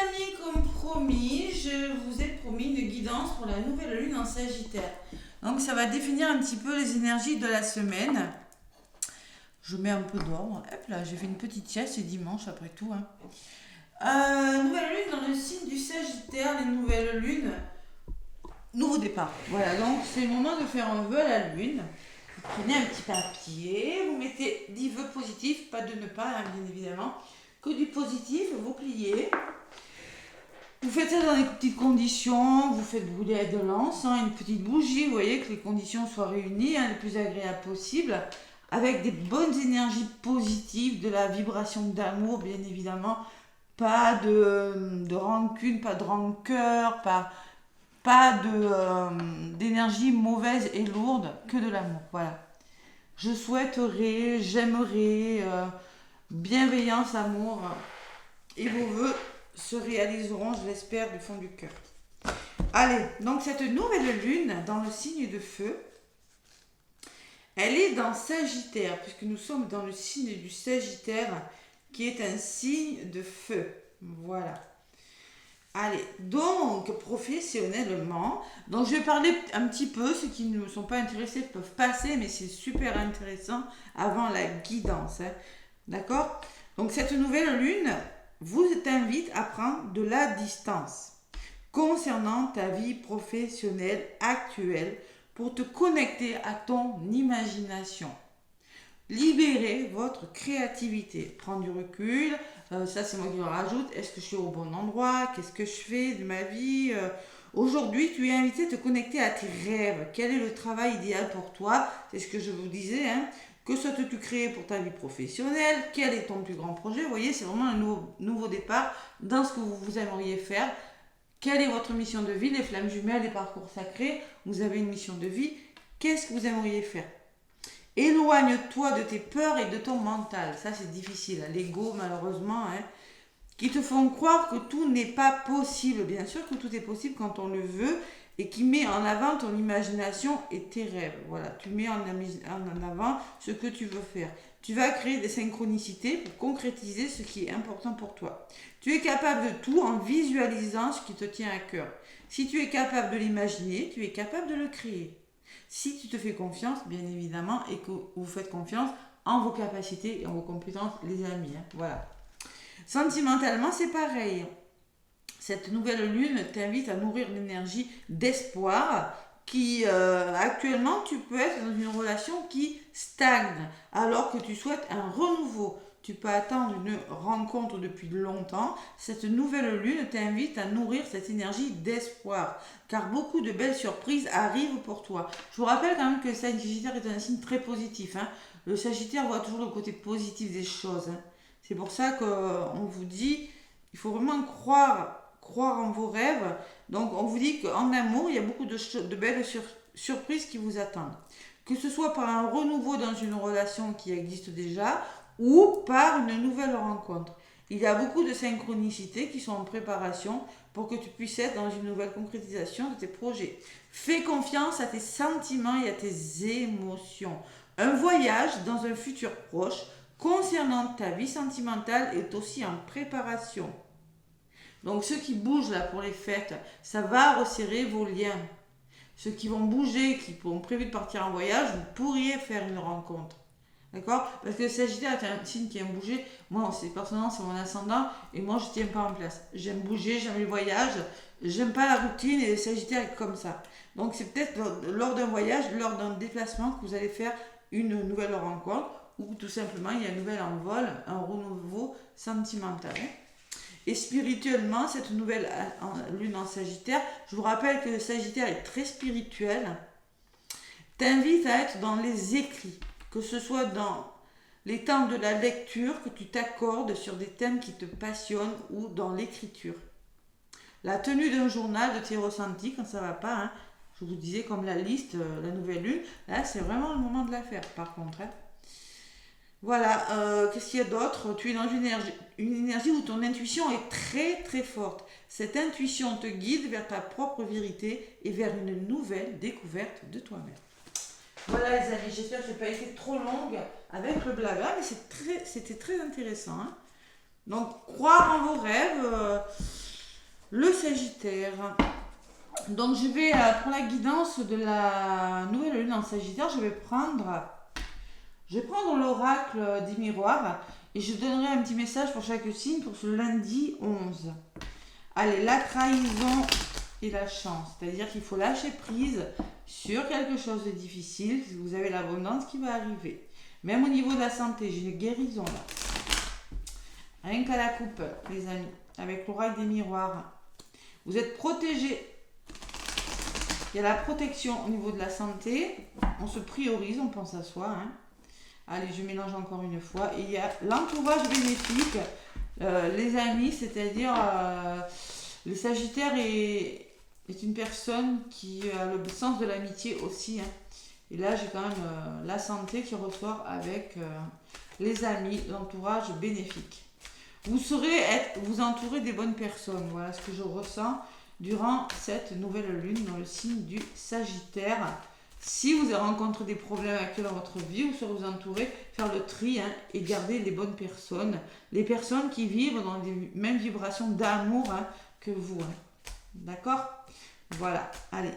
amis, comme promis, je vous ai promis une guidance pour la nouvelle lune en Sagittaire. Donc ça va définir un petit peu les énergies de la semaine. Je mets un peu d'ordre. Hop là, j'ai fait une petite sieste, c'est dimanche après tout. Nouvelle lune dans le signe du Sagittaire, les nouvelles lunes. Nouveau départ. Voilà, donc c'est le moment de faire un vœu à la lune. Vous prenez un petit papier, vous mettez 10 vœux positifs, pas de ne pas, hein, bien évidemment. Que du positif, vous pliez. Vous faites ça dans des petites conditions, vous faites brûler de l'encens, une petite bougie, vous voyez que les conditions soient réunies, hein, les plus agréables possibles, avec des bonnes énergies positives, de la vibration d'amour, bien évidemment, pas de rancune, pas de rancœur, pas d'énergie mauvaise et lourde, que de l'amour, voilà. Je souhaiterais, j'aimerais, bienveillance, amour, et vos vœux se réaliseront, je l'espère, du fond du cœur. Allez, donc cette nouvelle lune dans le signe de feu, elle est dans Sagittaire, puisque nous sommes dans le signe du Sagittaire, qui est un signe de feu. Voilà. Allez, donc professionnellement, donc je vais parler un petit peu, ceux qui ne sont pas intéressés peuvent passer, mais c'est super intéressant avant la guidance. Hein. D'accord ? Donc cette nouvelle lune vous invite à prendre de la distance concernant ta vie professionnelle actuelle pour te connecter à ton imagination. Libérez votre créativité, prendre du recul, ça c'est moi qui le rajoute, est-ce que je suis au bon endroit, qu'est-ce que je fais de ma vie Aujourd'hui, tu es invité à te connecter à tes rêves, quel est le travail idéal pour toi, c'est ce que je vous disais, hein. Que souhaites-tu créer pour ta vie professionnelle, quel est ton plus grand projet, vous voyez, c'est vraiment un nouveau départ dans ce que vous aimeriez faire, quelle est votre mission de vie, les flammes jumelles, les parcours sacrés, vous avez une mission de vie, qu'est-ce que vous aimeriez faire? Éloigne-toi de tes peurs et de ton mental. Ça, c'est difficile. L'ego, malheureusement, hein, qui te font croire que tout n'est pas possible. Bien sûr que tout est possible quand on le veut et qui met en avant ton imagination et tes rêves. Voilà, tu mets en avant ce que tu veux faire. Tu vas créer des synchronicités pour concrétiser ce qui est important pour toi. Tu es capable de tout en visualisant ce qui te tient à cœur. Si tu es capable de l'imaginer, tu es capable de le créer. Si tu te fais confiance, bien évidemment, et que vous faites confiance en vos capacités et en vos compétences, les amis. Hein, voilà. Sentimentalement, c'est pareil. Cette nouvelle lune t'invite à nourrir l'énergie d'espoir qui, actuellement, tu peux être dans une relation qui stagne alors que tu souhaites un renouveau. Tu peux attendre une rencontre depuis longtemps. Cette nouvelle lune t'invite à nourrir cette énergie d'espoir, car beaucoup de belles surprises arrivent pour toi. Je vous rappelle quand même que le Sagittaire est un signe très positif. Hein. Le Sagittaire voit toujours le côté positif des choses. Hein. C'est pour ça qu'on vous dit, il faut vraiment croire en vos rêves. Donc on vous dit qu'en amour, il y a beaucoup de belles surprises qui vous attendent. Que ce soit par un renouveau dans une relation qui existe déjà, ou par une nouvelle rencontre. Il y a beaucoup de synchronicités qui sont en préparation pour que tu puisses être dans une nouvelle concrétisation de tes projets. Fais confiance à tes sentiments et à tes émotions. Un voyage dans un futur proche concernant ta vie sentimentale est aussi en préparation. Donc ceux qui bougent là pour les fêtes, ça va resserrer vos liens. Ceux qui vont bouger, qui ont prévu de partir en voyage, vous pourriez faire une rencontre. D'accord? Parce que le Sagittaire est un signe qui aime bouger. Moi, personnellement, c'est mon ascendant. Et moi, je ne tiens pas en place. J'aime bouger, j'aime les voyages. J'aime pas la routine. Et le Sagittaire est comme ça. Donc, c'est peut-être lors d'un voyage, lors d'un déplacement, que vous allez faire une nouvelle rencontre. Ou tout simplement, il y a un nouvel envol, un renouveau sentimental. Et spirituellement, cette nouvelle lune en Sagittaire, je vous rappelle que le Sagittaire est très spirituel. T'invite à être dans les écrits. Que ce soit dans les temps de la lecture que tu t'accordes sur des thèmes qui te passionnent ou dans l'écriture. La tenue d'un journal de tes ressentis quand ça ne va pas, hein, je vous disais comme la liste, la nouvelle lune, là c'est vraiment le moment de la faire par contre. Hein. Voilà, qu'est-ce qu'il y a d'autre? Tu es dans une énergie où ton intuition est très très forte. Cette intuition te guide vers ta propre vérité et vers une nouvelle découverte de toi-même. Voilà les amis, j'espère que je n'ai pas été trop longue avec le blabla, mais c'était très intéressant. Hein. Donc, croire en vos rêves, Le Sagittaire. Donc je vais, pour la guidance de la nouvelle lune en Sagittaire, je vais prendre l'oracle des miroirs et je donnerai un petit message pour chaque signe pour ce lundi 11. Allez, la trahison et la chance. C'est-à-dire qu'il faut lâcher prise sur quelque chose de difficile. Vous avez l'abondance qui va arriver. Même au niveau de la santé, j'ai une guérison là. Rien qu'à la coupe, les amis, avec l'oracle des miroirs. Vous êtes protégés. Il y a la protection au niveau de la santé. On se priorise, on pense à soi. Hein. Allez, je mélange encore une fois. Et il y a l'entourage bénéfique. Les amis, c'est-à-dire le Sagittaire est une personne qui a le sens de l'amitié aussi. Hein. Et là, j'ai quand même la santé qui ressort avec les amis, l'entourage bénéfique. Vous saurez vous entourer des bonnes personnes. Voilà ce que je ressens durant cette nouvelle lune dans le signe du Sagittaire. Si vous avez rencontré des problèmes actuels dans votre vie, vous serez vous entourer, faire le tri hein, et garder les bonnes personnes. Les personnes qui vivent dans les mêmes vibrations d'amour hein, que vous. Hein. D'accord? Voilà, allez.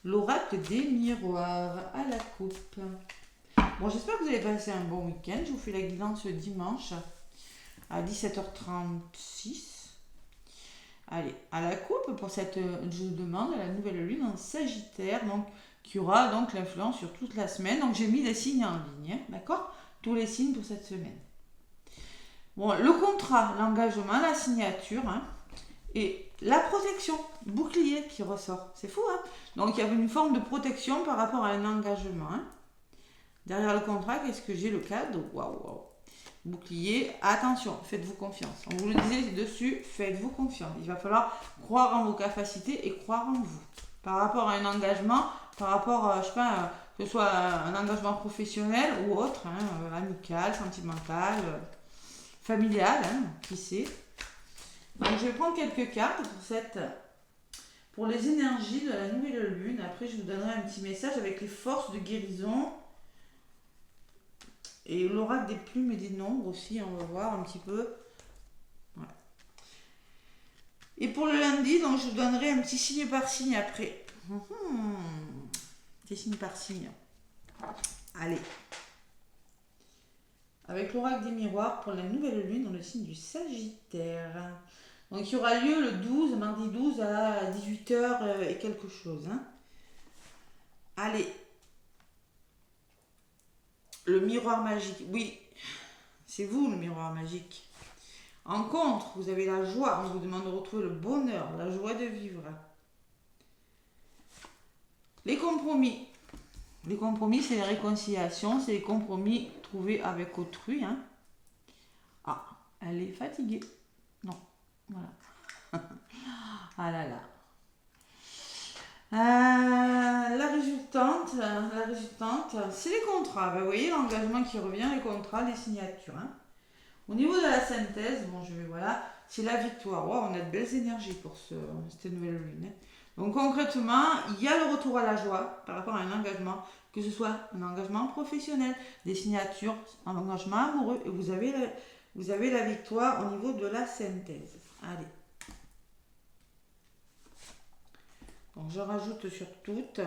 L'oracle des miroirs à la coupe. Bon, j'espère que vous avez passé un bon week-end. Je vous fais la guidance dimanche à 17h36. Allez, à la coupe pour cette, je demande la nouvelle lune en Sagittaire, donc qui aura donc l'influence sur toute la semaine. Donc j'ai mis les signes en ligne, hein, d'accord? Tous les signes pour cette semaine. Bon, le contrat, l'engagement, la signature, hein, et la protection, bouclier qui ressort. C'est fou, hein? Donc il y avait une forme de protection par rapport à un engagement. Hein. Derrière le contrat, qu'est-ce que j'ai? Le cadeau. Waouh. Bouclier, attention, faites-vous confiance. On vous le disait dessus, faites-vous confiance. Il va falloir croire en vos capacités et croire en vous. Par rapport à un engagement, par rapport, je sais pas, que ce soit un engagement professionnel ou autre, hein, amical, sentimental, familial, hein, qui sait. Donc je vais prendre quelques cartes pour les énergies de la nouvelle lune. Après, je vous donnerai un petit message avec les forces de guérison. Et l'oracle des plumes et des nombres aussi, on va voir un petit peu. Ouais. Et pour le lundi, donc je vous donnerai un petit signe par signe après. Petit signe par signe. Allez. Avec l'oracle des miroirs pour la nouvelle lune dans le signe du Sagittaire. Donc il y aura lieu le 12, mardi 12 à 18h et quelque chose. Hein. Allez. Le miroir magique, oui, c'est vous le miroir magique. En contre, vous avez la joie, on vous demande de retrouver le bonheur, la joie de vivre. Les compromis, c'est les réconciliations, c'est les compromis trouvés avec autrui. Hein. Ah, elle est fatiguée. Non, voilà. Ah là là. La résultante, c'est les contrats. Ben, vous voyez l'engagement qui revient, les contrats, les signatures. Hein. Au niveau de la synthèse, bon, voilà, c'est la victoire. Wow, on a de belles énergies pour cette nouvelle lune. Hein. Donc concrètement, il y a le retour à la joie par rapport à un engagement, que ce soit un engagement professionnel, des signatures, un engagement amoureux, et vous avez la victoire au niveau de la synthèse. Allez. Donc je rajoute sur toutes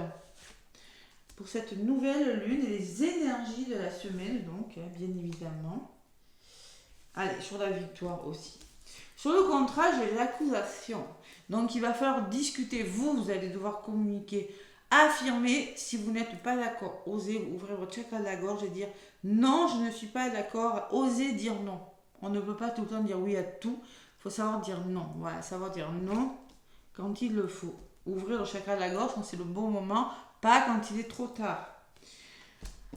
pour cette nouvelle lune et les énergies de la semaine, donc bien évidemment. Allez, sur la victoire aussi. Sur le contrat, j'ai l'accusation. Donc il va falloir discuter. Vous allez devoir communiquer, affirmer si vous n'êtes pas d'accord. Osez ouvrir votre chakra de la gorge et dire non, je ne suis pas d'accord. Osez dire non. On ne peut pas tout le temps dire oui à tout. Il faut savoir dire non. Voilà, savoir dire non quand il le faut. Ouvrir le chakra de la gorge quand c'est le bon moment, pas quand il est trop tard.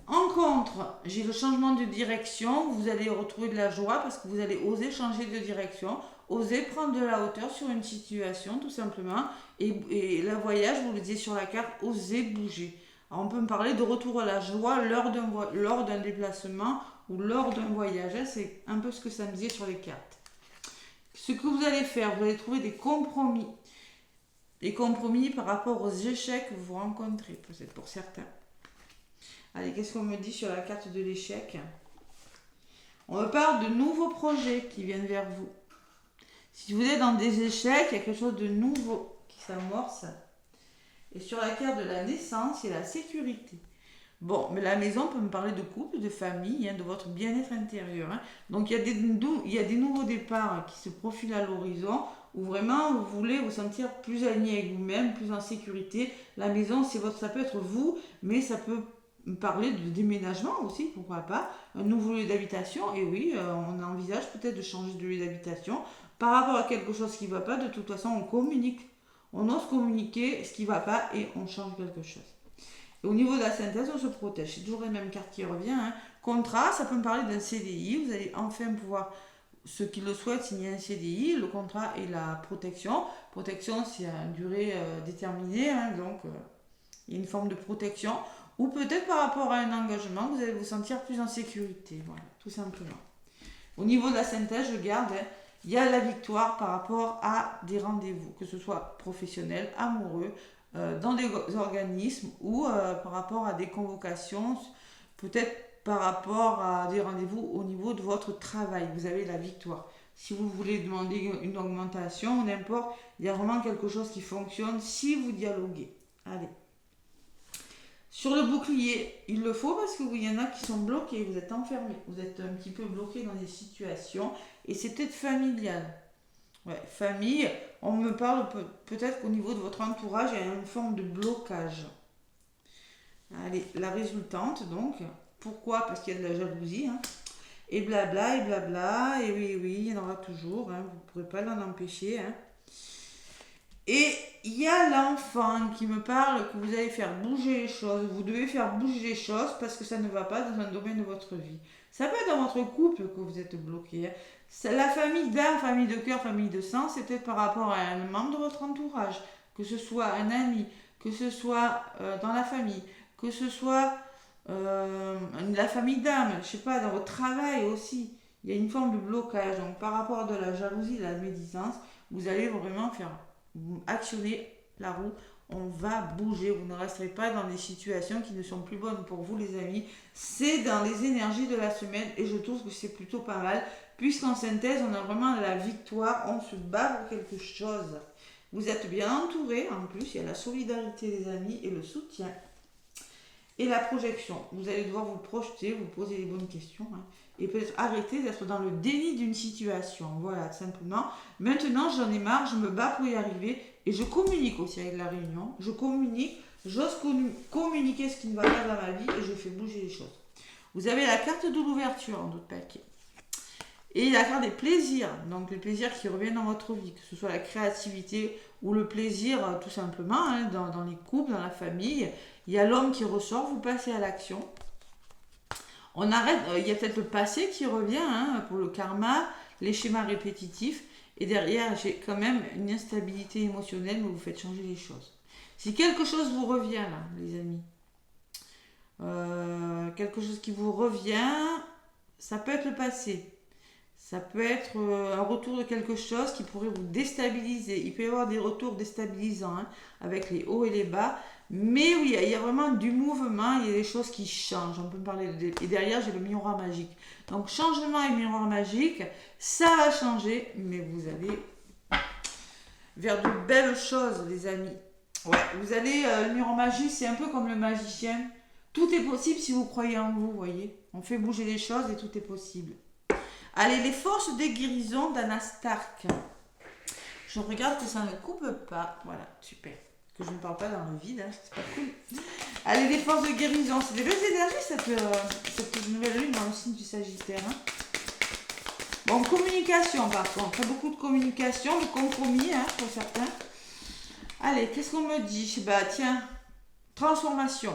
En contre, j'ai le changement de direction. Vous allez retrouver de la joie parce que vous allez oser changer de direction, oser prendre de la hauteur sur une situation tout simplement. Et le voyage, vous le disiez sur la carte, oser bouger. Alors, on peut me parler de retour à la joie lors d'un déplacement ou lors d'un voyage. C'est un peu ce que ça me disait sur les cartes. Ce que vous allez faire, vous allez trouver des compromis. Des compromis par rapport aux échecs que vous rencontrez, peut-être pour certains. Allez, qu'est-ce qu'on me dit sur la carte de l'échec? On me parle de nouveaux projets qui viennent vers vous. Si vous êtes dans des échecs, il y a quelque chose de nouveau qui s'amorce. Et sur la carte de la naissance, il y a la sécurité. Bon, mais la maison peut me parler de couple, de famille, hein, de votre bien-être intérieur. Hein. Donc il y a des nouveaux départs qui se profilent à l'horizon, où vraiment vous voulez vous sentir plus aligné avec vous-même, plus en sécurité. La maison, ça peut être vous, mais ça peut me parler de déménagement aussi, pourquoi pas. Un nouveau lieu d'habitation, et oui, on envisage peut-être de changer de lieu d'habitation. Par rapport à quelque chose qui ne va pas, de toute façon, on communique. On ose communiquer ce qui ne va pas et on change quelque chose. Et au niveau de la synthèse, on se protège. C'est toujours la même carte qui revient. Hein. Contrat, ça peut me parler d'un CDI. Vous allez enfin pouvoir, ceux qui le souhaitent, signer un CDI. Le contrat et la protection. Protection, c'est à une durée déterminée. Hein, donc, il y a une forme de protection. Ou peut-être par rapport à un engagement, vous allez vous sentir plus en sécurité. Voilà, tout simplement. Au niveau de la synthèse, je garde... Hein, il y a la victoire par rapport à des rendez-vous, que ce soit professionnel, amoureux, dans des organismes ou par rapport à des convocations, peut-être par rapport à des rendez-vous au niveau de votre travail. Vous avez la victoire. Si vous voulez demander une augmentation, n'importe, il y a vraiment quelque chose qui fonctionne si vous dialoguez. Allez. Sur le bouclier, il le faut parce qu'il y en a qui sont bloqués, vous êtes enfermés, vous êtes un petit peu bloqués dans des situations et c'est peut-être familial. Ouais, famille, on me parle peut-être qu'au niveau de votre entourage, il y a une forme de blocage. Allez, la résultante donc, pourquoi? Parce qu'il y a de la jalousie, hein. Et blabla, et oui, il y en aura toujours, hein. Vous ne pourrez pas l'en empêcher, hein. Et il y a l'enfant qui me parle que vous allez faire bouger les choses. Vous devez faire bouger les choses parce que ça ne va pas dans un domaine de votre vie. Ça peut être dans votre couple que vous êtes bloqué. C'est la famille d'âme, famille de cœur, famille de sang, c'est peut-être par rapport à un membre de votre entourage. Que ce soit un ami, que ce soit dans la famille, que ce soit la famille d'âme, je sais pas, dans votre travail aussi. Il y a une forme de blocage. Donc par rapport à de la jalousie, de la médisance, vous allez vraiment faire... Vous actionnez la roue, on va bouger, vous ne resterez pas dans des situations qui ne sont plus bonnes pour vous les amis, c'est dans les énergies de la semaine et je trouve que c'est plutôt pas mal, puisqu'en synthèse on a vraiment la victoire, on se bat pour quelque chose, vous êtes bien entouré, en plus il y a la solidarité des amis et le soutien. Et la projection, vous allez devoir vous projeter, vous poser les bonnes questions, hein, et peut-être arrêter d'être dans le déni d'une situation. Voilà, simplement. Maintenant, j'en ai marre, je me bats pour y arriver, et je communique aussi avec la réunion. Je communique, j'ose communiquer ce qui ne va pas dans ma vie, et je fais bouger les choses. Vous avez la carte de l'ouverture en d'autres paquets. Et la carte des plaisirs, donc les plaisirs qui reviennent dans votre vie, que ce soit la créativité ou le plaisir tout simplement, hein, dans les couples, dans la famille. Il y a l'homme qui ressort, vous passez à l'action. On arrête, il y a peut-être le passé qui revient hein, pour le karma, les schémas répétitifs. Et derrière, j'ai quand même une instabilité émotionnelle, mais vous faites changer les choses. Si quelque chose vous revient là, les amis, quelque chose qui vous revient, ça peut être le passé. Ça peut être un retour de quelque chose qui pourrait vous déstabiliser. Il peut y avoir des retours déstabilisants hein, avec les hauts et les bas. Mais oui, il y a vraiment du mouvement, il y a des choses qui changent. On peut me parler et derrière, j'ai le miroir magique. Donc, changement et miroir magique, ça va changer, mais vous allez vers de belles choses, les amis. Ouais, vous allez, le miroir magique, c'est un peu comme le magicien. Tout est possible si vous croyez en vous, voyez. On fait bouger les choses et tout est possible. Allez, les forces des guérisons d'Anna Stark. Je regarde que ça ne coupe pas. Voilà, super. Que je ne parle pas dans le vide, hein, c'est pas cool. Allez, les forces de guérison. C'est des belles énergies, cette nouvelle lune dans le signe du Sagittaire. Hein. Bon, communication par contre. Beaucoup de communication, de compromis hein, pour certains. Allez, qu'est-ce qu'on me dit? Bah tiens, transformation.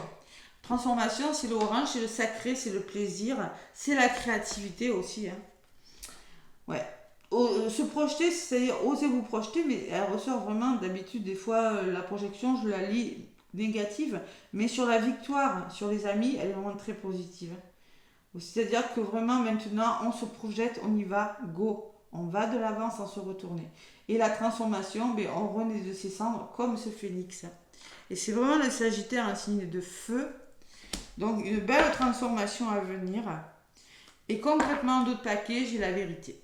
Transformation, c'est l'orange, c'est le sacré, c'est le plaisir, c'est la créativité aussi. Hein. Ouais. Se projeter, c'est-à-dire oser vous projeter, mais elle ressort vraiment d'habitude, des fois, la projection, je la lis négative, mais sur la victoire, sur les amis, elle est vraiment très positive. C'est-à-dire que vraiment, maintenant, on se projette, on y va, go. On va de l'avant sans se retourner. Et la transformation, ben, on renaît de ses cendres comme ce phénix. Et c'est vraiment le Sagittaire, un signe de feu. Donc, une belle transformation à venir. Et concrètement, d'autres paquets, j'ai la vérité.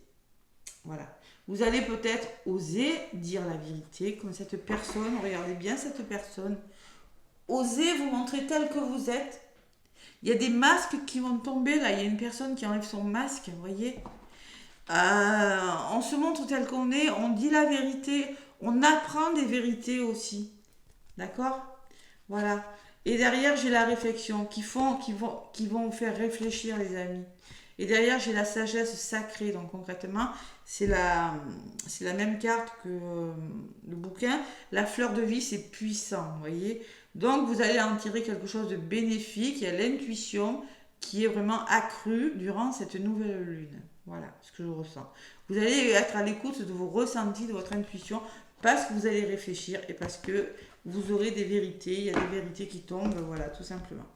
Voilà. Vous allez peut-être oser dire la vérité, comme cette personne, regardez bien cette personne. Osez vous montrer tel que vous êtes. Il y a des masques qui vont tomber, là, il y a une personne qui enlève son masque, vous voyez. On se montre tel qu'on est, on dit la vérité, on apprend des vérités aussi. D'accord? Voilà. Et derrière, j'ai la réflexion qui vont vous faire réfléchir, les amis. Et derrière, j'ai la sagesse sacrée. Donc concrètement, c'est la même carte que le bouquin. La fleur de vie, c'est puissant, vous voyez. Donc vous allez en tirer quelque chose de bénéfique. Il y a l'intuition qui est vraiment accrue durant cette nouvelle lune. Voilà ce que je ressens. Vous allez être à l'écoute de vos ressentis, de votre intuition, parce que vous allez réfléchir et parce que vous aurez des vérités. Il y a des vérités qui tombent, voilà, tout simplement.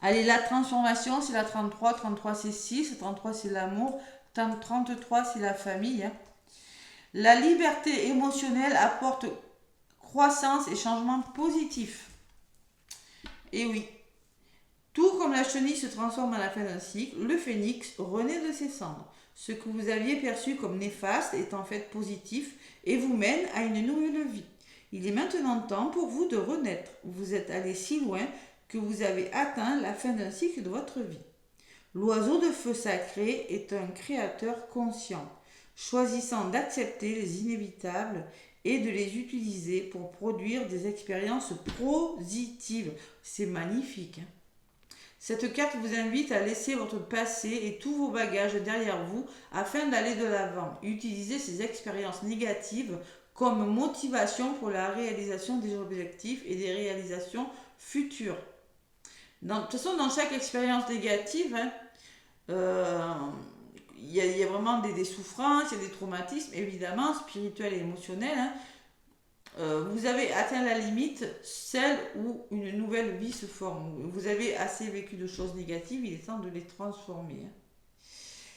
Allez, la transformation, c'est la 33. 33, c'est 6. 33, c'est l'amour. 33, c'est la famille. La liberté émotionnelle apporte croissance et changement positif. Et oui, tout comme la chenille se transforme à la fin d'un cycle, le phénix renaît de ses cendres. Ce que vous aviez perçu comme néfaste est en fait positif et vous mène à une nouvelle vie. Il est maintenant temps pour vous de renaître. Vous êtes allé si loin que vous avez atteint la fin d'un cycle de votre vie. L'oiseau de feu sacré est un créateur conscient, choisissant d'accepter les inévitables et de les utiliser pour produire des expériences positives. C'est magnifique. Cette carte vous invite à laisser votre passé et tous vos bagages derrière vous afin d'aller de l'avant. Utilisez ces expériences négatives comme motivation pour la réalisation des objectifs et des réalisations futures. De toute façon, dans chaque expérience négative, il y a vraiment des souffrances, il y a des traumatismes, évidemment, spirituels et émotionnels. Vous avez atteint la limite, celle où une nouvelle vie se forme. Vous avez assez vécu de choses négatives, il est temps de les transformer.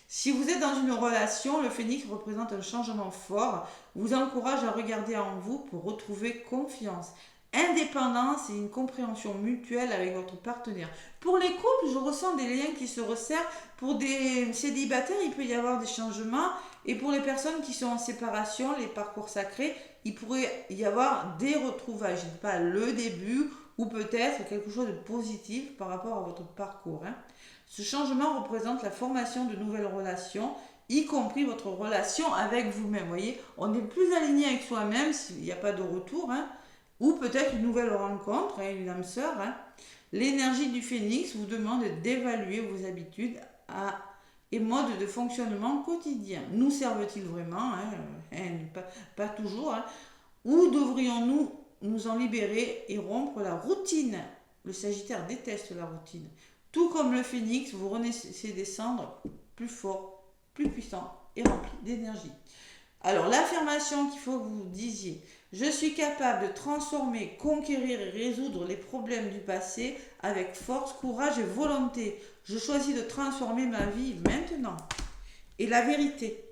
Si vous êtes dans une relation, le phénix représente un changement fort, vous encourage à regarder en vous pour retrouver confiance, indépendance et une compréhension mutuelle avec votre partenaire. Pour les couples, je ressens des liens qui se resserrent. Pour des célibataires, il peut y avoir des changements. Et pour les personnes qui sont en séparation, les parcours sacrés, il pourrait y avoir des retrouvailles. Je ne sais pas, le début ou peut-être quelque chose de positif par rapport à votre parcours. Ce changement représente la formation de nouvelles relations, y compris votre relation avec vous-même. Vous voyez, on est plus aligné avec soi-même s'il n'y a pas de retour. Ou peut-être une nouvelle rencontre, une âme sœur. L'énergie du phénix vous demande d'évaluer vos habitudes et modes de fonctionnement quotidien. Nous servent-ils vraiment pas toujours. Ou devrions-nous nous en libérer et rompre la routine? Le Sagittaire déteste la routine. Tout comme le phénix, vous renaissez des cendres plus fort, plus puissant et rempli d'énergie. Alors, l'affirmation qu'il faut que vous disiez: je suis capable de transformer, conquérir et résoudre les problèmes du passé avec force, courage et volonté. Je choisis de transformer ma vie maintenant. Et la vérité.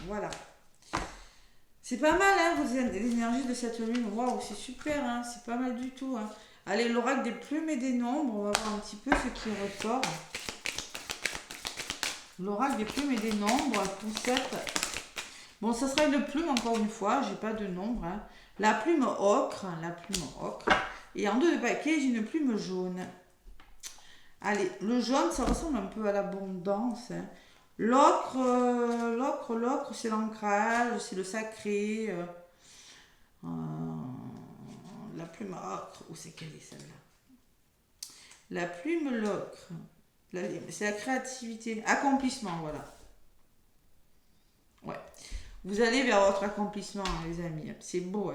Voilà. C'est pas mal, l'énergie de cette lune. Waouh, c'est super, c'est pas mal du tout. Allez, l'oracle des plumes et des nombres. On va voir un petit peu ce qui ressort. L'oracle des plumes et des nombres pour cette... Bon, ça sera une plume, encore une fois, j'ai pas de nombre. La plume ocre, et en deux de paquets, j'ai une plume jaune. Allez, le jaune, ça ressemble un peu à l'abondance. L'ocre, c'est l'ancrage, c'est le sacré. La plume ocre, où c'est qu'elle est celle-là? La plume l'ocre, c'est la créativité, accomplissement, voilà. Ouais. Vous allez vers votre accomplissement, les amis. C'est beau.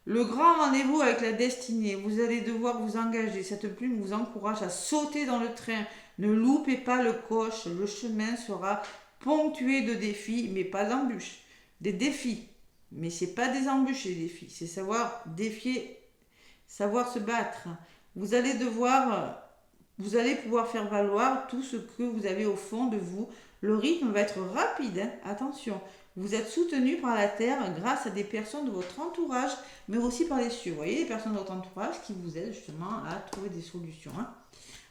Le grand rendez-vous avec la destinée. Vous allez devoir vous engager. Cette plume vous encourage à sauter dans le train. Ne loupez pas le coche. Le chemin sera ponctué de défis, mais pas d'embûches. Des défis. Mais c'est pas des embûches, les défis. C'est savoir défier, savoir se battre. Vous allez pouvoir faire valoir tout ce que vous avez au fond de vous. Le rythme va être rapide. Attention. Vous êtes soutenu par la terre grâce à des personnes de votre entourage, mais aussi par les cieux. Vous voyez, les personnes de votre entourage qui vous aident justement à trouver des solutions.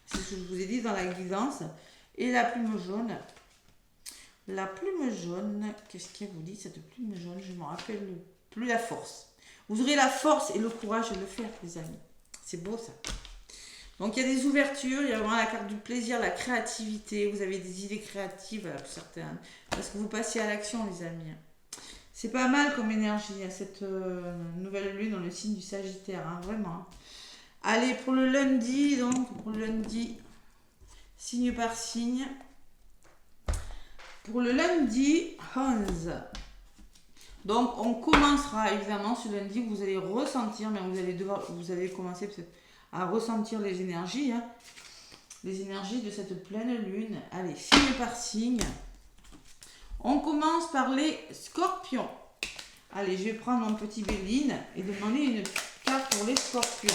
C'est ce que je vous ai dit dans la guidance. Et la plume jaune. La plume jaune, qu'est-ce qu'elle vous dit cette plume jaune? Je ne me rappelle plus. La force. Vous aurez la force et le courage de le faire, les amis. C'est beau ça. Donc il y a des ouvertures, il y a vraiment la carte du plaisir, la créativité. Vous avez des idées créatives pour certaines. Parce que vous passez à l'action, les amis. C'est pas mal comme énergie à cette nouvelle lune dans le signe du Sagittaire, hein, vraiment. Allez, pour le lundi, signe par signe. Pour le lundi 11. Donc, on commencera évidemment ce lundi, vous allez ressentir, mais vous allez commencer peut-être à ressentir les énergies, hein, les énergies de cette pleine lune. Allez, signe par signe. On commence par les scorpions. Allez, je vais prendre mon petit Béline et demander une carte pour les scorpions.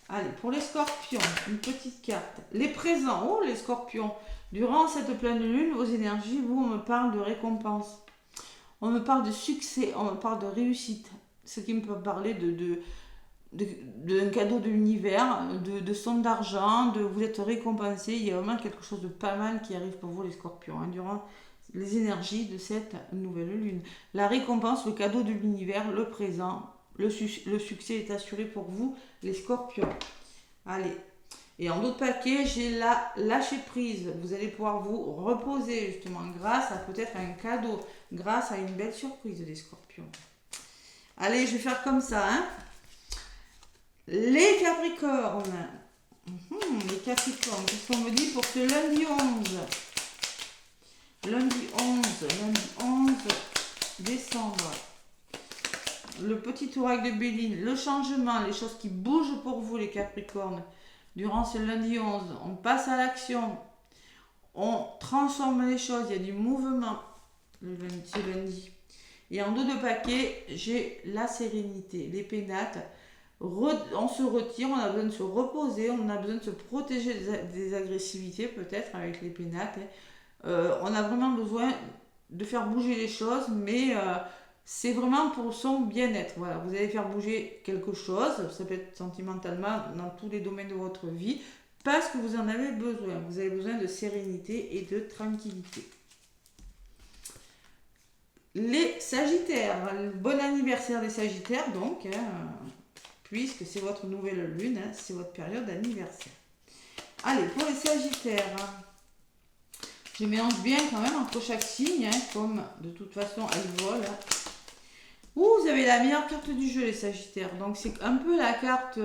Allez, pour les scorpions, une petite carte. Les présents, oh les scorpions. Durant cette pleine lune, vos énergies, on me parle de récompense. On me parle de succès, on me parle de réussite. Ce qui me peut parler d'un cadeau de l'univers, de somme d'argent, vous êtes récompensé. Il y a vraiment quelque chose de pas mal qui arrive pour vous les scorpions, hein, durant les énergies de cette nouvelle lune. La récompense, le cadeau de l'univers, le présent, le succès est assuré pour vous les scorpions. Allez. Et en d'autres paquets, j'ai la lâcher prise. Vous allez pouvoir vous reposer justement grâce à peut-être un cadeau, grâce à une belle surprise des scorpions. Allez, je vais faire comme ça, hein. Les Capricornes. Les Capricornes, qu'est-ce qu'on me dit pour ce lundi 11? Lundi 11 décembre. Le petit oracle de Béline, le changement, les choses qui bougent pour vous les Capricornes. Durant ce lundi 11, on passe à l'action. On transforme les choses, il y a du mouvement ce lundi. Et en dos de paquet, j'ai la sérénité, les pénates. On se retire, on a besoin de se reposer, on a besoin de se protéger des agressivités peut-être avec les pénates. On a vraiment besoin de faire bouger les choses, mais c'est vraiment pour son bien-être. Voilà, vous allez faire bouger quelque chose, ça peut être sentimentalement dans tous les domaines de votre vie, parce que vous en avez besoin. Vous avez besoin de sérénité et de tranquillité. Les Sagittaires, bon anniversaire des Sagittaires donc, hein, puisque c'est votre nouvelle lune, hein, c'est votre période d'anniversaire. Allez, pour les Sagittaires, je mélange bien quand même entre chaque signe, hein, comme de toute façon elle vole. Vous avez la meilleure carte du jeu les Sagittaires, donc c'est un peu la carte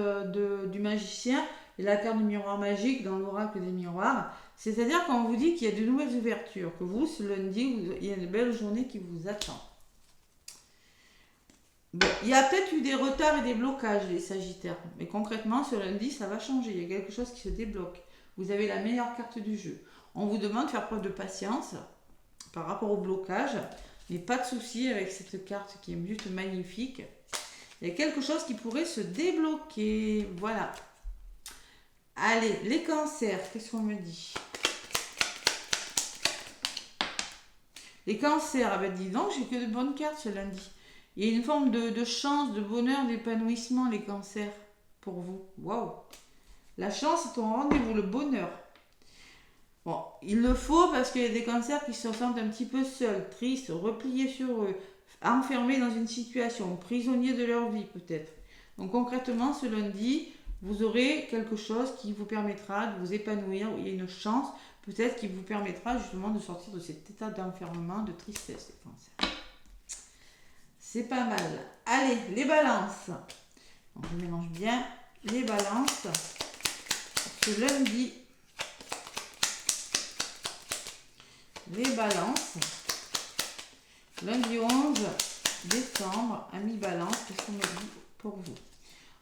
du magicien et la carte du miroir magique dans l'oracle des miroirs. C'est-à-dire qu'on vous dit qu'il y a de nouvelles ouvertures, que vous, ce lundi, il y a une belle journée qui vous attend. Bon, il y a peut-être eu des retards et des blocages, les Sagittaires. Mais concrètement, ce lundi, ça va changer. Il y a quelque chose qui se débloque. Vous avez la meilleure carte du jeu. On vous demande de faire preuve de patience par rapport au blocage. Mais pas de souci avec cette carte qui est juste magnifique. Il y a quelque chose qui pourrait se débloquer. Voilà. Allez, les cancers, qu'est-ce qu'on me dit? Les cancers, ah ben dis donc, j'ai que de bonnes cartes ce lundi. Il y a une forme de chance, de bonheur, d'épanouissement, les cancers, pour vous. Waouh! La chance est au rendez-vous, le bonheur. Bon, il le faut parce qu'il y a des cancers qui se sentent un petit peu seuls, tristes, repliés sur eux, enfermés dans une situation, prisonniers de leur vie peut-être. Donc concrètement, ce lundi, vous aurez quelque chose qui vous permettra de vous épanouir, il y a une chance peut-être qui vous permettra justement de sortir de cet état d'enfermement, de tristesse, les cancers. C'est pas mal. Allez, les balances. Donc, je mélange bien les balances. Ce lundi, les balances. Lundi 11 décembre, ami balance, qu'est-ce qu'on me dit pour vous?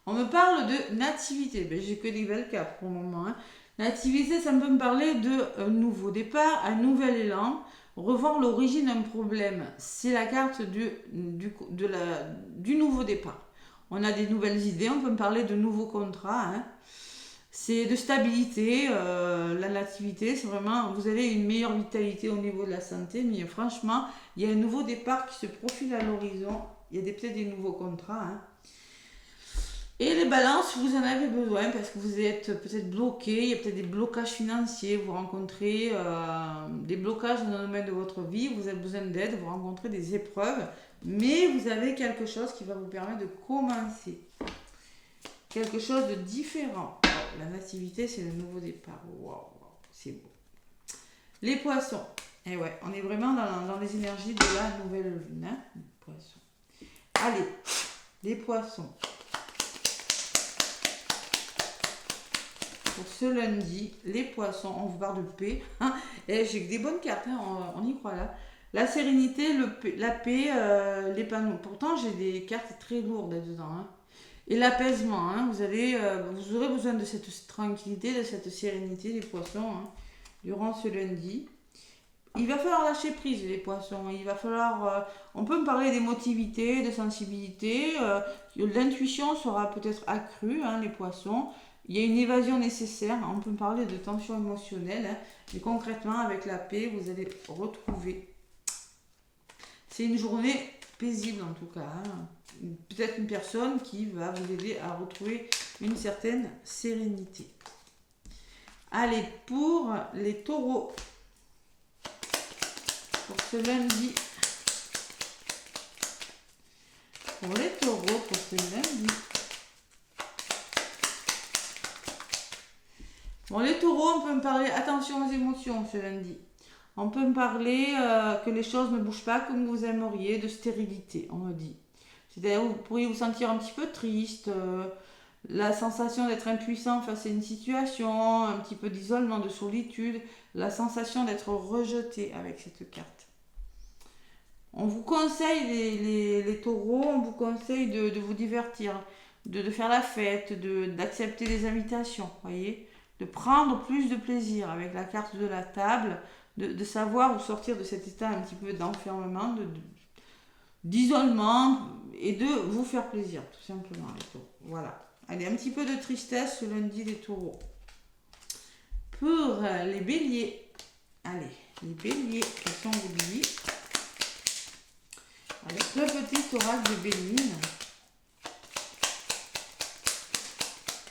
On me parle de nativité. Ben, j'ai que des belles cartes pour le moment. Hein. Nativité, ça peut me parler de nouveau départ, un nouvel élan. Revoir l'origine d'un problème, c'est la carte du nouveau départ. On a des nouvelles idées, on peut me parler de nouveaux contrats. Hein. C'est de stabilité, la nativité, c'est vraiment, vous avez une meilleure vitalité au niveau de la santé, mais franchement, il y a un nouveau départ qui se profile à l'horizon. Il y a peut-être des nouveaux contrats. Hein. Et les balances, vous en avez besoin parce que vous êtes peut-être bloqué, il y a peut-être des blocages financiers, vous rencontrez des blocages dans le domaine de votre vie, vous avez besoin d'aide, vous rencontrez des épreuves, mais vous avez quelque chose qui va vous permettre de commencer. Quelque chose de différent. Oh, la nativité, c'est le nouveau départ. Waouh, c'est beau. Les poissons. Et ouais, on est vraiment dans les énergies de la nouvelle lune. Hein, les poissons. Allez, les poissons. Pour ce lundi, les poissons, on vous parle de paix. Hein, et j'ai des bonnes cartes, hein, on y croit là. La sérénité, la paix, l'épanouissement. Pourtant, j'ai des cartes très lourdes là-dedans. Hein. Et l'apaisement, hein, vous aurez besoin de cette tranquillité, de cette sérénité, les poissons, hein, durant ce lundi. Il va falloir lâcher prise, les poissons. Il va falloir... on peut me parler d'émotivité, de sensibilité. L'intuition sera peut-être accrue, hein, les poissons. Il y a une évasion nécessaire. On peut me parler de tension émotionnelle. Hein, mais concrètement, avec la paix, vous allez retrouver... C'est une journée paisible, en tout cas. Hein. Peut-être une personne qui va vous aider à retrouver une certaine sérénité. Allez, pour les taureaux, pour ce lundi, pour les taureaux, pour ce lundi. Bon, les taureaux, on peut me parler, attention aux émotions ce lundi. On peut me parler que les choses ne bougent pas comme vous aimeriez, de stérilité, on me dit. C'est-à-dire vous pourriez vous sentir un petit peu triste, la sensation d'être impuissant face à une situation, un petit peu d'isolement, de solitude, la sensation d'être rejeté avec cette carte. On vous conseille, les taureaux, on vous conseille de vous divertir, de faire la fête, d'accepter les invitations, voyez, de prendre plus de plaisir avec la carte de la table, de savoir vous sortir de cet état un petit peu d'enfermement, d'isolement et de vous faire plaisir, tout simplement, les taureaux. Voilà. Allez, un petit peu de tristesse ce lundi, les taureaux. Pour les béliers, allez, les béliers qui sont oubliés, avec le petit oracle de Béline,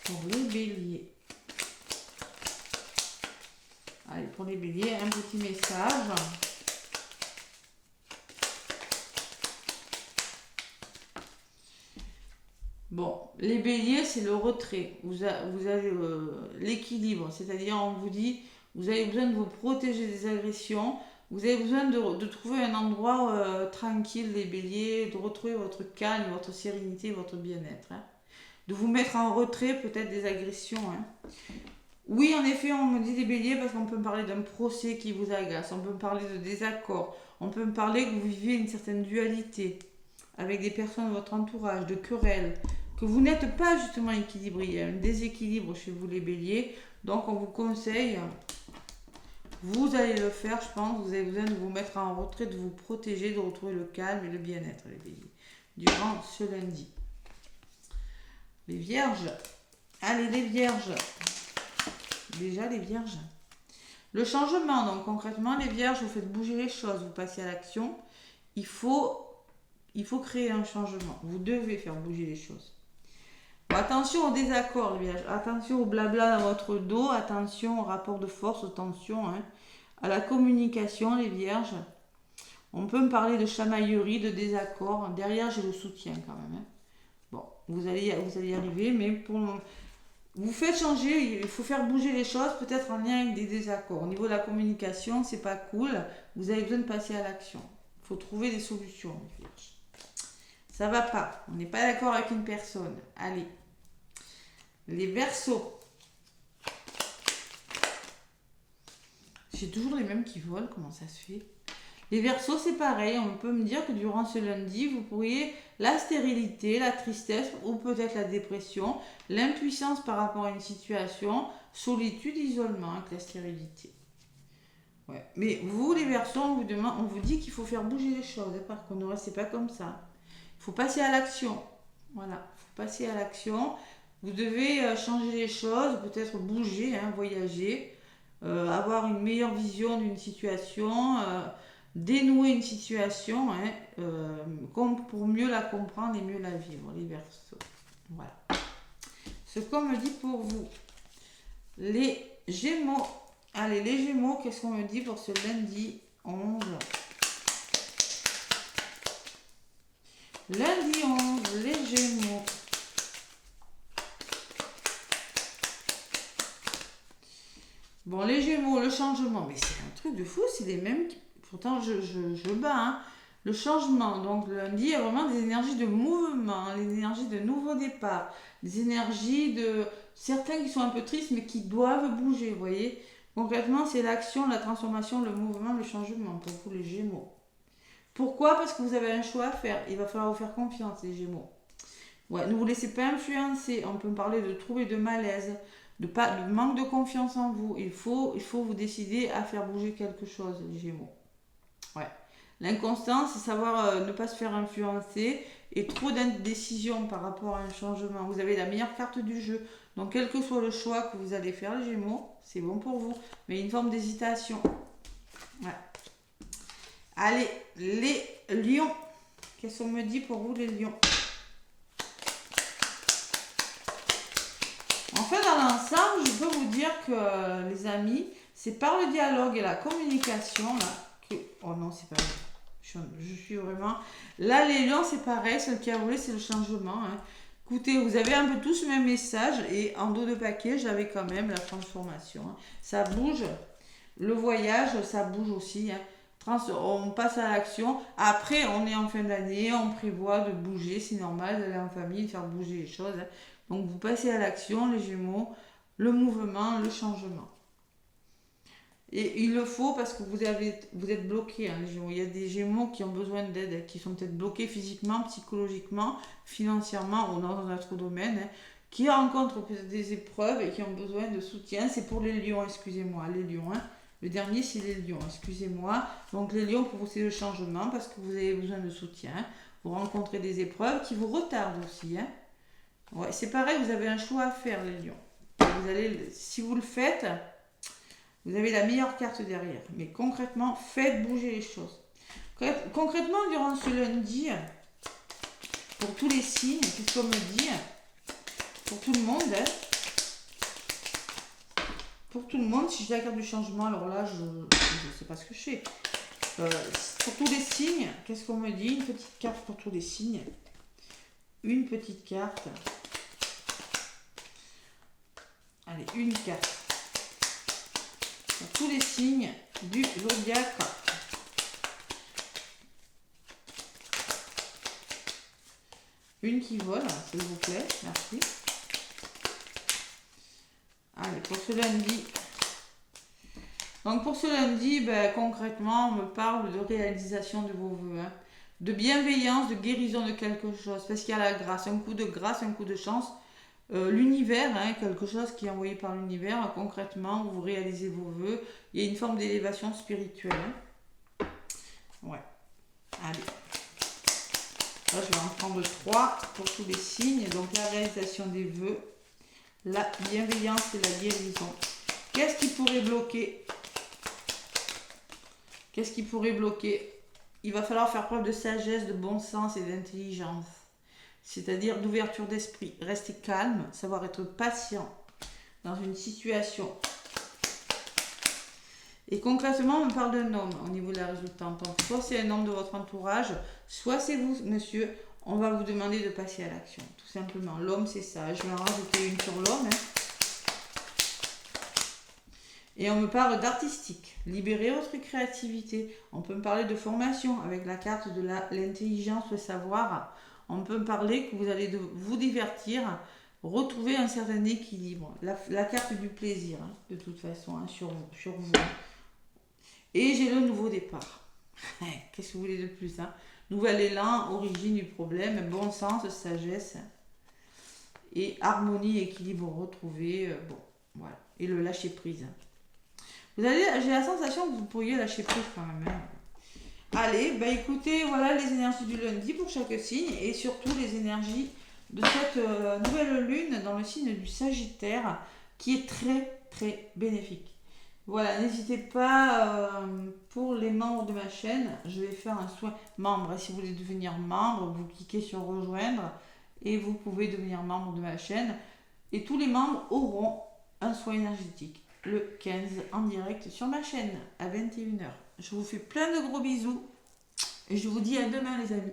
pour les béliers. Allez, pour les béliers, un petit message. Bon, les béliers, c'est le retrait. Vous avez l'équilibre, c'est-à-dire on vous dit, vous avez besoin de vous protéger des agressions, vous avez besoin de trouver un endroit tranquille, les béliers, de retrouver votre calme, votre sérénité, votre bien-être. Hein. De vous mettre en retrait peut-être des agressions. Hein. Oui, en effet, on me dit des béliers parce qu'on peut me parler d'un procès qui vous agace, on peut me parler de désaccords, on peut me parler que vous vivez une certaine dualité avec des personnes de votre entourage, de querelles, que vous n'êtes pas justement équilibré, il y a un déséquilibre chez vous les béliers, donc on vous conseille, vous allez le faire, je pense, vous avez besoin de vous mettre en retrait, de vous protéger, de retrouver le calme et le bien-être les béliers, durant ce lundi. Les vierges, allez les vierges. Déjà les vierges. Le changement, donc concrètement, les vierges, vous faites bouger les choses, vous passez à l'action. Il faut créer un changement. Vous devez faire bouger les choses. Bon, attention au désaccord, les vierges. Attention au blabla dans votre dos. Attention au rapport de force, aux tensions. Hein. À la communication, les vierges. On peut me parler de chamaillerie, de désaccord. Derrière, j'ai le soutien quand même. Hein. Bon, vous allez y arriver, mais pour le moment... Vous faites changer, il faut faire bouger les choses, peut-être en lien avec des désaccords. Au niveau de la communication, c'est pas cool. Vous avez besoin de passer à l'action. Il faut trouver des solutions. Ça va pas. On n'est pas d'accord avec une personne. Allez. Les Verseaux. J'ai toujours les mêmes qui volent. Comment ça se fait ? Les Verseaux, c'est pareil. On peut me dire que durant ce lundi, vous pourriez la stérilité, la tristesse ou peut-être la dépression, l'impuissance par rapport à une situation, solitude, isolement avec la stérilité. Ouais. Mais vous, les Verseaux, on vous dit qu'il faut faire bouger les choses. Hein, par contre, c'est pas comme ça. Il faut passer à l'action. Voilà, il faut passer à l'action. Vous devez changer les choses, peut-être bouger, hein, voyager, avoir une meilleure vision d'une situation, dénouer une situation pour mieux la comprendre et mieux la vivre, les Verseaux. Voilà. ce qu'on me dit pour vous. Les Gémeaux. Allez, les Gémeaux, qu'est-ce qu'on me dit pour ce lundi 11? Lundi 11, les Gémeaux. Bon, les Gémeaux, le changement. Mais c'est un truc de fou, c'est les mêmes. Pourtant, je bats. Hein. Le changement. Donc, lundi, il y a vraiment des énergies de mouvement, les énergies de nouveau départ, des énergies de certains qui sont un peu tristes, mais qui doivent bouger, vous voyez. Concrètement, c'est l'action, la transformation, le mouvement, le changement pour vous, les Gémeaux. Pourquoi? Parce que vous avez un choix à faire. Il va falloir vous faire confiance, les Gémeaux. Ouais, ne vous laissez pas influencer. On peut parler de troubles et de malaise, de manque de confiance en vous. Il faut vous décider à faire bouger quelque chose, les Gémeaux. Ouais. L'inconstance, c'est savoir ne pas se faire influencer et trop d'indécision par rapport à un changement. Vous avez la meilleure carte du jeu. Donc, quel que soit le choix que vous allez faire, les Gémeaux, c'est bon pour vous. Mais une forme d'hésitation. Ouais. Allez, les Lions. Qu'est-ce qu'on me dit pour vous, les Lions? En fait, dans l'ensemble, je peux vous dire que, les amis, c'est par le dialogue et la communication, là, que... Oh non, c'est pas vrai. Je suis vraiment... Là, les Lions, c'est pareil. Celle qui a volé, c'est le changement. Hein. Écoutez, vous avez un peu tous le même message. Et en dos de paquet, j'avais quand même la transformation. Hein. Ça bouge. Le voyage, ça bouge aussi. Hein. On passe à l'action. Après, on est en fin d'année. On prévoit de bouger. C'est normal d'aller en famille, de faire bouger les choses. Hein. Donc, vous passez à l'action, les Gémeaux. Le mouvement, le changement. Et il le faut parce que vous êtes bloqué, hein, les Gémeaux. Il y a des Gémeaux qui ont besoin d'aide, qui sont peut-être bloqués physiquement, psychologiquement, financièrement ou dans un autre domaine, hein, qui rencontrent peut-être des épreuves et qui ont besoin de soutien. C'est pour les Lions, excusez-moi, les Lions. Hein. Le dernier, c'est les Lions, excusez-moi. Donc les Lions, pour vous, c'est le changement parce que vous avez besoin de soutien. Vous rencontrez des épreuves qui vous retardent aussi. Hein. Ouais, c'est pareil, vous avez un choix à faire, les Lions. Si vous le faites... Vous avez la meilleure carte derrière. Mais concrètement, faites bouger les choses. Concrètement, durant ce lundi, pour tous les signes, qu'est-ce qu'on me dit? Pour tout le monde, hein. Pour tout le monde, si j'ai la carte du changement, alors là, je ne sais pas ce que je fais. Pour tous les signes, qu'est-ce qu'on me dit? Une petite carte pour tous les signes. Une petite carte. Allez, une carte. Tous les signes du zodiaque. Une qui vole, s'il vous plaît, merci. Allez, pour ce lundi. Donc pour ce lundi, ben, concrètement, on me parle de réalisation de vos vœux. Hein. De bienveillance, de guérison de quelque chose. Parce qu'il y a la grâce, un coup de grâce, un coup de chance. L'univers, hein, quelque chose qui est envoyé par l'univers, concrètement, vous réalisez vos vœux, il y a une forme d'élévation spirituelle. Hein. Ouais. Allez. Là, je vais en prendre 3 pour tous les signes. Donc, la réalisation des vœux, la bienveillance et la guérison. Qu'est-ce qui pourrait bloquer? Qu'est-ce qui pourrait bloquer? Il va falloir faire preuve de sagesse, de bon sens et d'intelligence. C'est-à-dire d'ouverture d'esprit. Rester calme, savoir être patient dans une situation. Et concrètement, on me parle d'un homme au niveau de la résultante. Donc, soit c'est un homme de votre entourage, soit c'est vous, monsieur. On va vous demander de passer à l'action, tout simplement. L'homme, c'est ça. Je vais en rajouter une sur l'homme. Hein. Et on me parle d'artistique. Libérer votre créativité. On peut me parler de formation avec la carte de l'intelligence, le savoir. On peut me parler que vous allez vous divertir, retrouver un certain équilibre. La carte du plaisir, hein, de toute façon, hein, sur vous. Et j'ai le nouveau départ. Qu'est-ce que vous voulez de plus? Hein? Nouvel élan, origine du problème, bon sens, sagesse. Et harmonie, équilibre retrouvé. Bon, voilà. Et le lâcher prise. J'ai la sensation que vous pourriez lâcher prise quand même. Hein. Allez, bah écoutez, voilà les énergies du lundi pour chaque signe et surtout les énergies de cette nouvelle lune dans le signe du Sagittaire qui est très très bénéfique. Voilà, n'hésitez pas pour les membres de ma chaîne, je vais faire un soin membre. Si vous voulez devenir membre, vous cliquez sur rejoindre et vous pouvez devenir membre de ma chaîne. Et tous les membres auront un soin énergétique le 15 en direct sur ma chaîne à 21 h. Je vous fais plein de gros bisous et je vous dis à demain les amis.